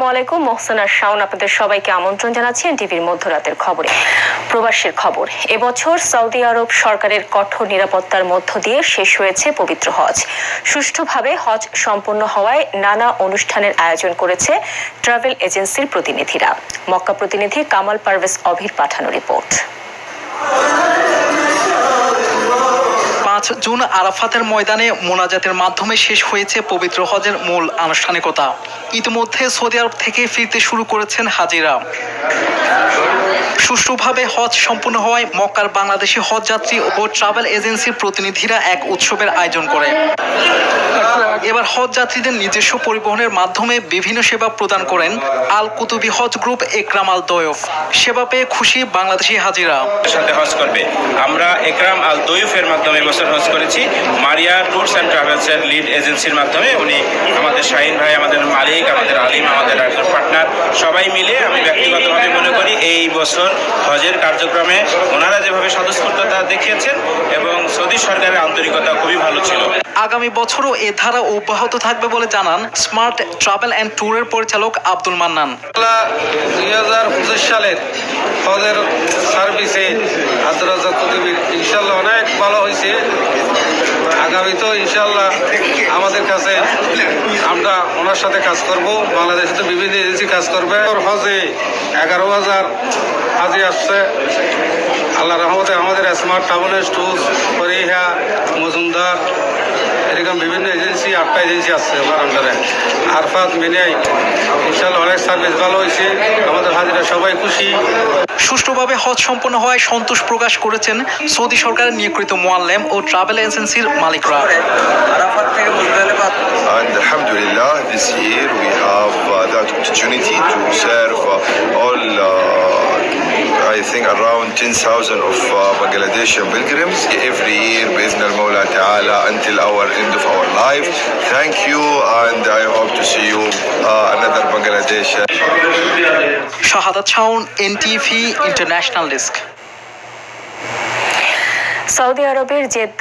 আসসালামু আলাইকুম, মোহসেনা শাওন আপনাদের সবাইকে আমন্ত্রণ জানাচ্ছি এনটিভির মধ্যরাতের খবরে। প্রবাসের খবর। এবছর সৌদি আরব সরকারের কঠোর নিরাপত্তার মধ্য দিয়ে শেষ হয়েছে পবিত্র হজ। সুষ্ঠুভাবে হজ সম্পন্ন হওয়ায় নানা অনুষ্ঠানের আয়োজন করেছে ট্রাভেল এজেন্সির প্রতিনিধিরা। মক্কা প্রতিনিধি কামাল পারভেজ অভির পাঠানো রিপোর্ট। 5 জুন আরাফাতের ময়দানে মোনাজাতের মাধ্যমে শেষ হয়েছে পবিত্র হজের মূল আনুষ্ঠানিকতা। ইতিমধ্যে সৌদি আরব থেকে ফিরতে শুরু করেছেন হাজিরা। সুষ্ঠুভাবে হজ সম্পূর্ণ হওয়ায় মক্কার বাংলাদেশি হজ যাত্রী ও ট্রাভেল এজেন্সির প্রতিনিধিরা এক উৎসবের আয়োজন করে। এবার হজ যাত্রীদের নিজস্ব পরিবহনের মাধ্যমে বিভিন্ন সেবা প্রদান করেন আল কুতুবি হজ গ্রুপ একরাম আল দয়ফ। সেবা পেয়ে খুশি বাংলাদেশি হাজিরা। সাথে হজ করবে। আমরা একরাম আল দয়ফের মাধ্যমে এবছর হজ করেছি। মারিয়া ট্যুরস অ্যান্ড ট্রাভেলসের লিড এজেন্সির মাধ্যমে উনি আমাদের শাহিন ভাই, আমাদের মালিক, আমাদের আলিম, আমাদের একজন পার্টনার, সবাই মিলে আমি ব্যক্তিগতভাবে মনে করি এই বছর হজের কার্যক্রমে ওনারা যেভাবে স্বতঃস্ফূর্ততা দেখিয়েছেন এবং সৌদি সরকারের আন্তরিকতা খুবই ভালো ছিল। আগামী বছরও এ ধারা অব্যাহত থাকবে বলে জানান স্মার্ট ট্রাভেল অ্যান্ড ট্যুরের পরিচালক আব্দুল মান্নান। 2025 সালের হজের সার্ভিসে আব্দুর কুতুবি ইনশাল্লাহ অনেক ভালো হয়েছে। আগামী তো ইনশাল্লাহ আমাদের কাছে আমরা ওনার সাথে কাজ করব। বাংলাদেশে তো বিভিন্ন এজেন্সি কাজ করবে। হজে 11,000 হাজি আসছে। আল্লাহ রহমতে আমাদের স্মার্ট ট্রাভেল ট্যুর, পরিহা, মজুমদার, এরকম বিভিন্ন এজেন্সি 8টা এজেন্সি আসছে আমার আন্ডারে। আরফাত, মিনাই, ইনশাল্লাহ অনেক সার্ভিস ভালো হয়েছে। আমাদের হাজিরা সবাই খুশি। সুষ্ঠুভাবে হজ সম্পন্ন হওয়ায় সন্তোষ প্রকাশ করেছেন সৌদি সরকারের নিয়োগকৃত মুআল্লেম ও ট্রাভেল এজেন্সির মালিকরা। And Alhamdulillah, this year we have that opportunity to serve all I think around 10,000 of Bangladeshi pilgrims every year بإذن المولى تعالى until our end of our life. Thank you and I hope to see you another Bangladesh. Shahadat Shaon, NTV international desk. Saudi আরবের Jeddah